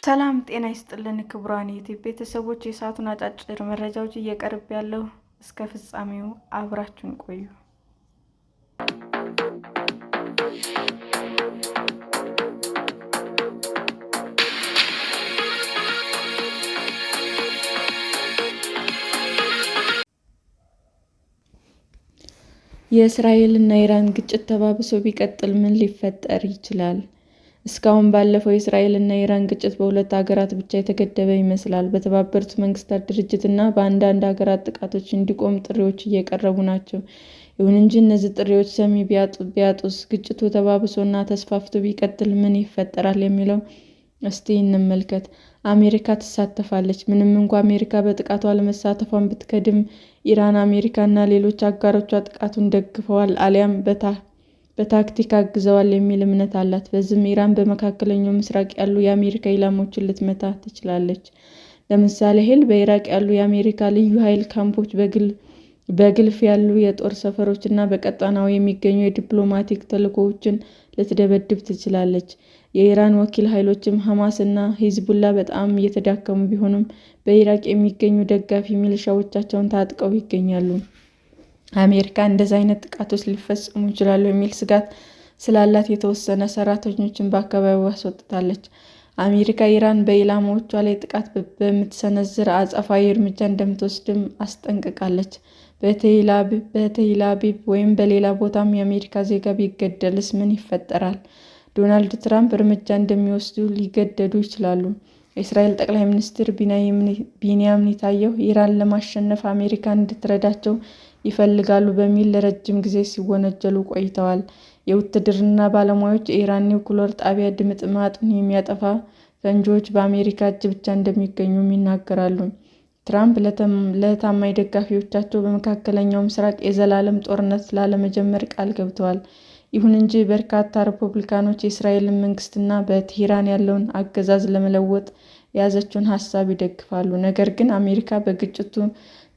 ሰላም ጤና ይስጥልን ክቡራን የዩቲዩብ ቤተሰቦች፣ የሰዓቱን አጫጭር መረጃዎች እየቀርብ ያለው እስከ ፍጻሜው አብራችሁን ቆዩ። የእስራኤልና ኢራን ግጭት ተባብሶ ቢቀጥል ምን ሊፈጠር ይችላል? እስካሁን ባለፈው የእስራኤልና የኢራን ግጭት በሁለት ሀገራት ብቻ የተገደበ ይመስላል። በተባበሩት መንግስታት ድርጅት እና በአንዳንድ ሀገራት ጥቃቶች እንዲቆም ጥሪዎች እየቀረቡ ናቸው። ይሁን እንጂ እነዚህ ጥሪዎች ሰሚ ቢያጡስ? ግጭቱ ተባብሶና ተስፋፍቶ ቢቀጥል ምን ይፈጠራል የሚለው እስቲ እንመልከት። አሜሪካ ትሳተፋለች። ምንም እንኳ አሜሪካ በጥቃቱ አለመሳተፏን ብትክድም፣ ኢራን አሜሪካና ሌሎች አጋሮቿ ጥቃቱን ደግፈዋል አሊያም በታክቲክ አግዘዋል የሚል እምነት አላት። በዚህም ኢራን በመካከለኛው ምስራቅ ያሉ የአሜሪካ ኢላማዎችን ልትመታ ትችላለች። ለምሳሌ ያህል በኢራቅ ያሉ የአሜሪካ ልዩ ኃይል ካምፖች፣ በግልፍ ያሉ የጦር ሰፈሮች እና በቀጠናው የሚገኙ የዲፕሎማቲክ ተልዕኮዎችን ልትደበድብ ትችላለች። የኢራን ወኪል ኃይሎችም ሐማስ እና ሂዝቡላ በጣም እየተዳከሙ ቢሆኑም በኢራቅ የሚገኙ ደጋፊ ሚሊሻዎቻቸውን ታጥቀው ይገኛሉ። አሜሪካ እንደዚህ አይነት ጥቃቶች ሊፈጸሙ ይችላሉ የሚል ስጋት ስላላት የተወሰነ ሰራተኞችን በአካባቢው አስወጥታለች። አሜሪካ ኢራን በኢላማዎቿ ላይ ጥቃት በምትሰነዝር አጸፋዊ እርምጃ እንደምትወስድም አስጠንቅቃለች። በቴል አቪቭ ወይም በሌላ ቦታም የአሜሪካ ዜጋ ቢገደልስ ምን ይፈጠራል? ዶናልድ ትራምፕ እርምጃ እንደሚወስዱ ሊገደዱ ይችላሉ። የእስራኤል ጠቅላይ ሚኒስትር ቢንያሚን ኔታንያሁ ኢራን ለማሸነፍ አሜሪካ እንድትረዳቸው ይፈልጋሉ በሚል ለረጅም ጊዜ ሲወነጀሉ ቆይተዋል። የውትድርና ባለሙያዎች የኢራን ኒውክሌር ጣቢያ ድምጥማጡን የሚያጠፋ ፈንጂዎች በአሜሪካ እጅ ብቻ እንደሚገኙም ይናገራሉ። ትራምፕ ለታማኝ ደጋፊዎቻቸው በመካከለኛው ምስራቅ የዘላለም ጦርነት ላለመጀመር ቃል ገብተዋል። ይሁን እንጂ በርካታ ሪፐብሊካኖች የእስራኤልን መንግስትና በቴህራን ያለውን አገዛዝ ለመለወጥ የያዘችውን ሀሳብ ይደግፋሉ። ነገር ግን አሜሪካ በግጭቱ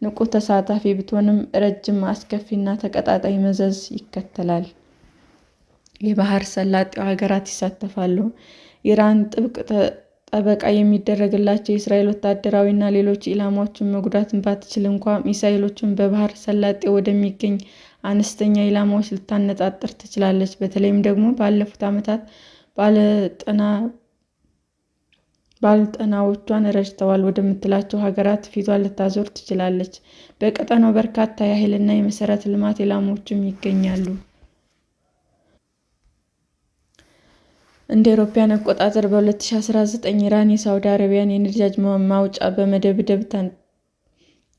ንቁ ተሳታፊ ብትሆንም ረጅም፣ አስከፊና ተቀጣጣይ መዘዝ ይከተላል። የባህር ሰላጤው ሀገራት ይሳተፋሉ። ኢራን ጥብቅ ጠበቃ የሚደረግላቸው የእስራኤል ወታደራዊና ሌሎች ኢላማዎችን መጉዳት ባትችል እንኳ ሚሳኤሎችን በባህር ሰላጤው ወደሚገኙ አነስተኛ ኢላማዎች ልታነጣጥር ትችላለች። በተለይም ደግሞ ባለፉት ዓመታት ባለጠናዎቿን ረድተዋል ወደምትላቸው ሀገራት ፊቷን ልታዞር ትችላለች። በቀጠናው በርካታ የኃይልና የመሠረተ ልማት ኢላማዎችም ይገኛሉ። እንደ አውሮፓውያን አቆጣጠር በ2019 ኢራን የሳዑዲ አረቢያን የነዳጅ ማውጫ በመደብደብ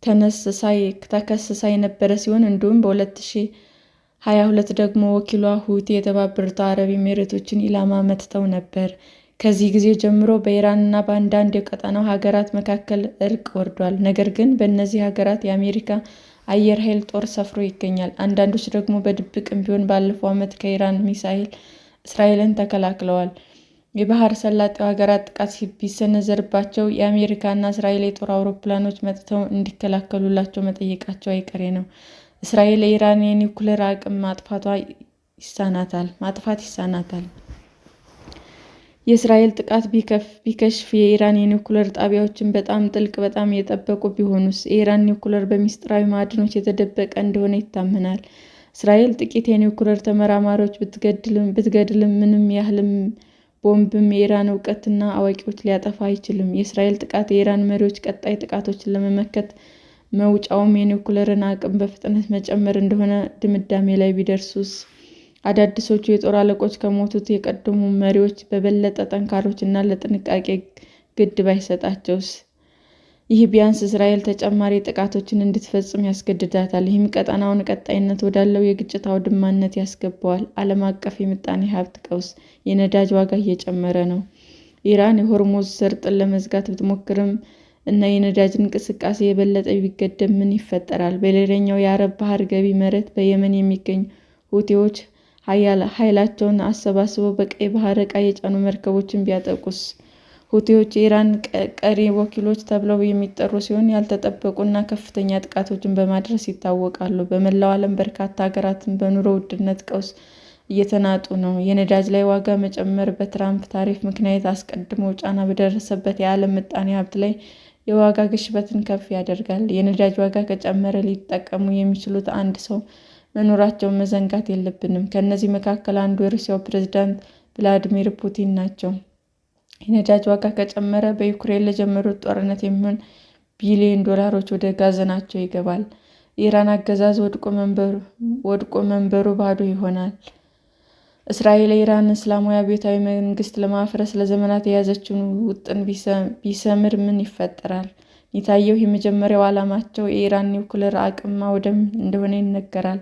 ተከስሳ የነበረ ሲሆን እንዲሁም በ2022 ደግሞ ወኪሏ ሁቲ የተባበሩት አረብ ኤሚሬቶችን ኢላማ መትተው ነበር። ከዚህ ጊዜ ጀምሮ በኢራንና በአንዳንድ የቀጠናው ሀገራት መካከል እርቅ ወርዷል። ነገር ግን በእነዚህ ሀገራት የአሜሪካ አየር ኃይል ጦር ሰፍሮ ይገኛል። አንዳንዶች ደግሞ በድብቅም ቢሆን ባለፈው ዓመት ከኢራን ሚሳኤል እስራኤልን ተከላክለዋል። የባህር ሰላጤው ሀገራት ጥቃት ቢሰነዘርባቸው የአሜሪካና እስራኤል የጦር አውሮፕላኖች መጥተው እንዲከላከሉላቸው መጠየቃቸው አይቀሬ ነው። እስራኤል የኢራን የኒውክሌር አቅም ማጥፋት ይሳናታል። የእስራኤል ጥቃት ቢከሽፍ የኢራን የኒውክሌር ጣቢያዎችን በጣም ጥልቅ፣ በጣም የጠበቁ ቢሆኑስ? የኢራን ኒውክሌር በሚስጥራዊ ማዕድኖች የተደበቀ እንደሆነ ይታመናል። እስራኤል ጥቂት የኒውክሌር ተመራማሪዎች ብትገድልም ምንም ያህልም ቦምብም የኢራን እውቀትና አዋቂዎች ሊያጠፋ አይችልም። የእስራኤል ጥቃት የኢራን መሪዎች ቀጣይ ጥቃቶችን ለመመከት መውጫውም የኒውክሌርን አቅም በፍጥነት መጨመር እንደሆነ ድምዳሜ ላይ ቢደርሱስ? አዳዲሶቹ የጦር አለቆች ከሞቱት የቀደሙ መሪዎች በበለጠ ጠንካሮች እና ለጥንቃቄ ግድ ባይሰጣቸውስ? ይህ ቢያንስ እስራኤል ተጨማሪ ጥቃቶችን እንድትፈጽም ያስገድዳታል። ይህም ቀጠናውን ቀጣይነት ወዳለው የግጭት አውድማነት ያስገባዋል። ዓለም አቀፍ የምጣኔ ሀብት ቀውስ፣ የነዳጅ ዋጋ እየጨመረ ነው። ኢራን የሆርሙዝ ሰርጥን ለመዝጋት ብትሞክርም እና የነዳጅ እንቅስቃሴ የበለጠ ቢገደብ ምን ይፈጠራል? በሌላኛው የአረብ ባህር ገቢ መሬት በየመን የሚገኙ ሁቲዎች ኃይላቸውን አሰባስበው በቀይ ባህር ዕቃ የጫኑ መርከቦችን ቢያጠቁስ? ሁቲዎች የኢራን ቀሪ ወኪሎች ተብለው የሚጠሩ ሲሆን ያልተጠበቁ እና ከፍተኛ ጥቃቶችን በማድረስ ይታወቃሉ። በመላው ዓለም በርካታ ሀገራትን በኑሮ ውድነት ቀውስ እየተናጡ ነው። የነዳጅ ላይ ዋጋ መጨመር በትራምፕ ታሪፍ ምክንያት አስቀድሞ ጫና በደረሰበት የዓለም ምጣኔ ሀብት ላይ የዋጋ ግሽበትን ከፍ ያደርጋል። የነዳጅ ዋጋ ከጨመረ ሊጠቀሙ የሚችሉት አንድ ሰው መኖራቸውን መዘንጋት የለብንም። ከእነዚህ መካከል አንዱ የሩሲያው ፕሬዝዳንት ቭላዲሚር ፑቲን ናቸው። የነዳጅ ዋጋ ከጨመረ በዩክሬን ለጀመሩት ጦርነት የሚሆን ቢሊዮን ዶላሮች ወደ ጋዘናቸው ይገባል። የኢራን አገዛዝ ወድቆ መንበሩ ባዶ ይሆናል። እስራኤል የኢራን እስላማዊ አብዮታዊ መንግስት ለማፍረስ ለዘመናት የያዘችውን ውጥን ቢሰምር ምን ይፈጠራል? ኔታንያሁ የመጀመሪያው ዓላማቸው የኢራን ኒውክሌር አቅም ማውደም እንደሆነ ይነገራል።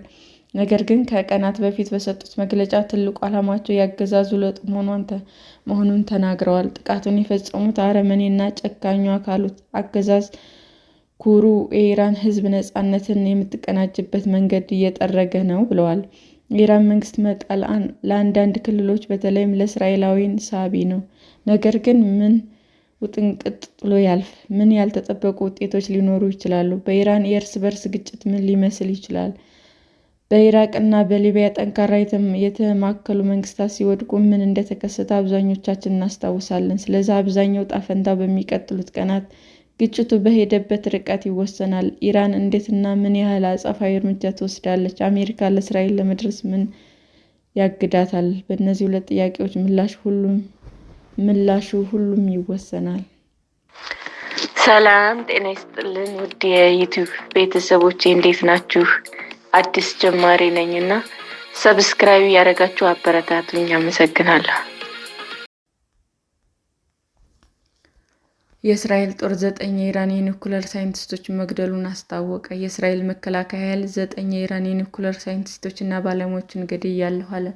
ነገር ግን ከቀናት በፊት በሰጡት መግለጫ ትልቁ ዓላማቸው የአገዛዙ ለውጥ መሆኑን ተናግረዋል። ጥቃቱን የፈጸሙት አረመኔና ጨካኙ ካሉት አገዛዝ ኩሩ የኢራን ሕዝብ ነፃነትን የምትቀናጅበት መንገድ እየጠረገ ነው ብለዋል። የኢራን መንግስት መጣል ለአንዳንድ ክልሎች በተለይም ለእስራኤላውያን ሳቢ ነው። ነገር ግን ምን ውጥንቅጥ ጥሎ ያልፍ? ምን ያልተጠበቁ ውጤቶች ሊኖሩ ይችላሉ? በኢራን የእርስ በርስ ግጭት ምን ሊመስል ይችላል? በኢራቅ እና በሊቢያ ጠንካራ የተማከሉ መንግስታት ሲወድቁ ምን እንደተከሰተ አብዛኞቻችን እናስታውሳለን። ስለዚህ አብዛኛው ዕጣ ፈንታ በሚቀጥሉት ቀናት ግጭቱ በሄደበት ርቀት ይወሰናል። ኢራን እንዴትና ምን ያህል አጸፋዊ እርምጃ ትወስዳለች? አሜሪካ ለእስራኤል ለመድረስ ምን ያግዳታል? በእነዚህ ሁለት ጥያቄዎች ምላሹ ሁሉም ይወሰናል። ሰላም ጤና ይስጥልን ውድ የዩቲዩብ ቤተሰቦቼ እንዴት ናችሁ? አዲስ ጀማሪ ነኝ እና ሰብስክራይብ ያደረጋችሁ አበረታቱኝ። አመሰግናለሁ። የእስራኤል ጦር 9 የኢራን የኒውክሌር ሳይንቲስቶችን መግደሉን አስታወቀ። የእስራኤል መከላከያ ኃይል 9 የኢራን የኒውክሌር ሳይንቲስቶችና ባለሙያዎችን ገድያለሁ አለ።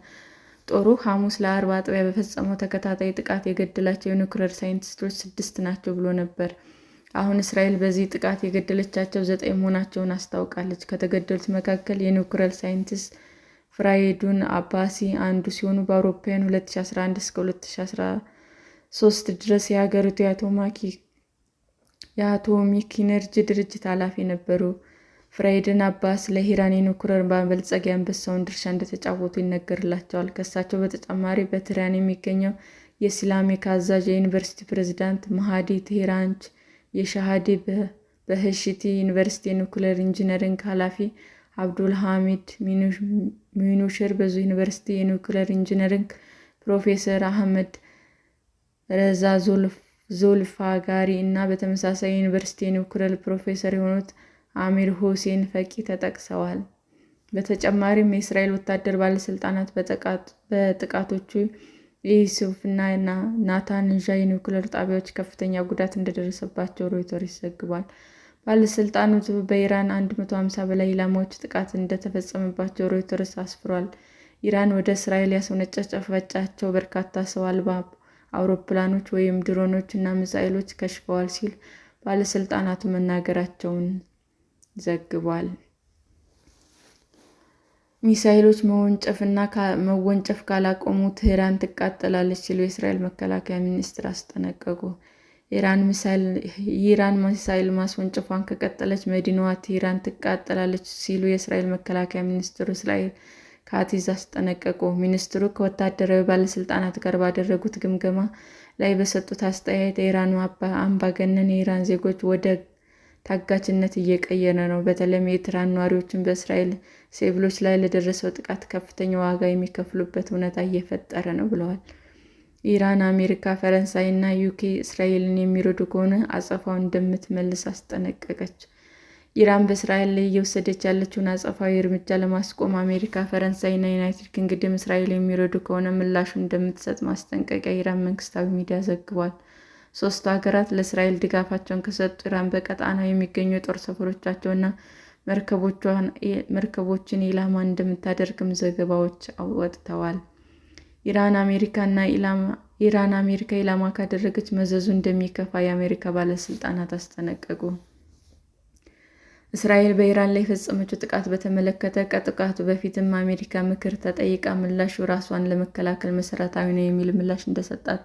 ጦሩ ሐሙስ ለአርብ አጥቢያ በፈጸመው ተከታታይ ጥቃት የገደላቸው የኒውክሌር ሳይንቲስቶች 6 ናቸው ብሎ ነበር። አሁን እስራኤል በዚህ ጥቃት የገደለቻቸው 9 መሆናቸውን አስታውቃለች። ከተገደሉት መካከል የኒውክሌር ሳይንቲስት ፍራይዱን አባሲ አንዱ ሲሆኑ በአውሮፓውያን 2011 እስከ 2013 ድረስ የሀገሪቱ የአቶሚክ ኢነርጂ ድርጅት ኃላፊ ነበሩ። ፍራይድን አባስ ለኢራን የኒውክሌር ማበልጸጊያ አንበሳውን ድርሻ እንደተጫወቱ ይነገርላቸዋል። ከእሳቸው በተጨማሪ በቴህራን የሚገኘው የኢስላሚክ አዛዥ የዩኒቨርሲቲ ፕሬዝዳንት ማህዲ ቴህራንች፣ የሻሃዲ በህሽቲ ዩኒቨርሲቲ የኒውክሌር ኢንጂነሪንግ ኃላፊ አብዱል ሐሚድ ሚኑሽር፣ በዙ ዩኒቨርሲቲ የኒውክሌር ኢንጂነሪንግ ፕሮፌሰር አህመድ ረዛ ዞልፋጋሪ እና በተመሳሳይ ዩኒቨርሲቲ የኒውክሌር ፕሮፌሰር የሆኑት አሚር ሁሴን ፈቂ ተጠቅሰዋል። በተጨማሪም የእስራኤል ወታደር ባለስልጣናት በጥቃቶቹ የኢሱፍና ናታንዣ የኒውክሌር ጣቢያዎች ከፍተኛ ጉዳት እንደደረሰባቸው ሮይተርስ ዘግቧል። ባለስልጣናቱ በኢራን 150 በላይ ኢላማዎች ጥቃት እንደተፈጸመባቸው ሮይተርስ አስፍሯል። ኢራን ወደ እስራኤል ያስወነጨፈቻቸው በርካታ ሰው አልባ አውሮፕላኖች ወይም ድሮኖች እና ሚሳኤሎች ከሽፈዋል ሲል ባለስልጣናቱ መናገራቸውን ዘግቧል። ሚሳኤሎች መወንጨፍ ካላቆሙ ቴህራን ትቃጠላለች ሲሉ የእስራኤል መከላከያ ሚኒስትር አስጠነቀቁ። ኢራን ሚሳኤል ማስወንጨፏን ከቀጠለች መዲናዋ ቴህራን ትቃጠላለች ሲሉ የእስራኤል መከላከያ ሚኒስትሩ እስራኤል ካቲዝ አስጠነቀቁ። ሚኒስትሩ ከወታደራዊ ባለስልጣናት ጋር ባደረጉት ግምገማ ላይ በሰጡት አስተያየት የኢራኑ አምባገነን የኢራን ዜጎች ወደ ታጋችነት እየቀየረ ነው፣ በተለይም የቴህራን ነዋሪዎችን በእስራኤል ሲቪሎች ላይ ለደረሰው ጥቃት ከፍተኛ ዋጋ የሚከፍሉበት ሁኔታ እየፈጠረ ነው ብለዋል። ኢራን፣ አሜሪካ፣ ፈረንሳይ እና ዩኬ እስራኤልን የሚረዱ ከሆነ አጸፋውን እንደምትመልስ አስጠነቀቀች። ኢራን በእስራኤል ላይ እየወሰደች ያለችውን አጸፋዊ እርምጃ ለማስቆም አሜሪካ፣ ፈረንሳይ እና ዩናይትድ ኪንግደም እስራኤል የሚረዱ ከሆነ ምላሹን እንደምትሰጥ ማስጠንቀቂያ የኢራን መንግስታዊ ሚዲያ ዘግቧል። ሦስቱ ሀገራት ለእስራኤል ድጋፋቸውን ከሰጡ ኢራን በቀጣናው የሚገኙ የጦር ሰፈሮቻቸውንና መርከቦችን ኢላማ እንደምታደርግም ዘገባዎች ወጥተዋል። ኢራን አሜሪካ ኢላማ ካደረገች መዘዙ እንደሚከፋ የአሜሪካ ባለስልጣናት አስጠነቀቁ። እስራኤል በኢራን ላይ የፈጸመችው ጥቃት በተመለከተ ከጥቃቱ በፊትም አሜሪካ ምክር ተጠይቃ ምላሹ ራሷን ለመከላከል መሰረታዊ ነው የሚል ምላሽ እንደሰጣት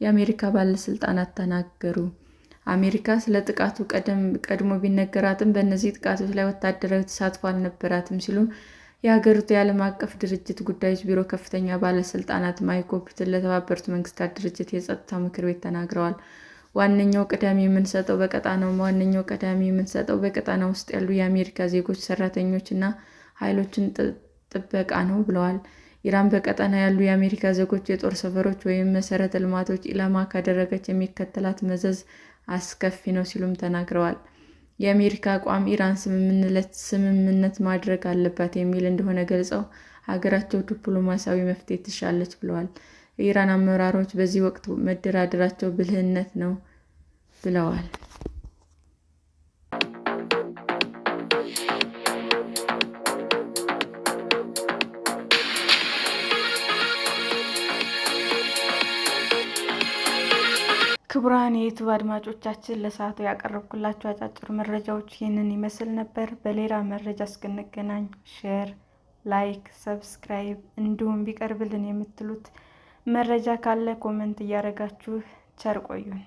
የአሜሪካ ባለስልጣናት ተናገሩ። አሜሪካ ስለ ጥቃቱ ቀድሞ ቢነገራትም በእነዚህ ጥቃቶች ላይ ወታደራዊ ተሳትፎ አልነበራትም ሲሉ የሀገሪቱ የዓለም አቀፍ ድርጅት ጉዳዮች ቢሮ ከፍተኛ ባለስልጣናት ማይክ ፖምፔዮ ለተባበሩት መንግስታት ድርጅት የጸጥታው ምክር ቤት ተናግረዋል። ዋነኛው ቀዳሚ የምንሰጠው በቀጣናው ውስጥ ያሉ የአሜሪካ ዜጎች፣ ሰራተኞች እና ኃይሎችን ጥበቃ ነው ብለዋል። ኢራን በቀጠና ያሉ የአሜሪካ ዜጎች፣ የጦር ሰፈሮች ወይም መሰረተ ልማቶች ኢላማ ካደረገች የሚከተላት መዘዝ አስከፊ ነው ሲሉም ተናግረዋል። የአሜሪካ አቋም ኢራን ስምምነት ማድረግ አለባት የሚል እንደሆነ ገልጸው ሀገራቸው ዲፕሎማሲያዊ መፍትሄ ትሻለች ብለዋል። የኢራን አመራሮች በዚህ ወቅት መደራደራቸው ብልህነት ነው ብለዋል። ክቡራን የዩቲዩብ አድማጮቻችን ለሰዓቱ ያቀረብኩላችሁ አጫጭር መረጃዎች ይህንን ይመስል ነበር። በሌላ መረጃ እስክንገናኝ ሼር፣ ላይክ፣ ሰብስክራይብ እንዲሁም ቢቀርብልን የምትሉት መረጃ ካለ ኮሜንት እያደረጋችሁ ቸር ቆዩን።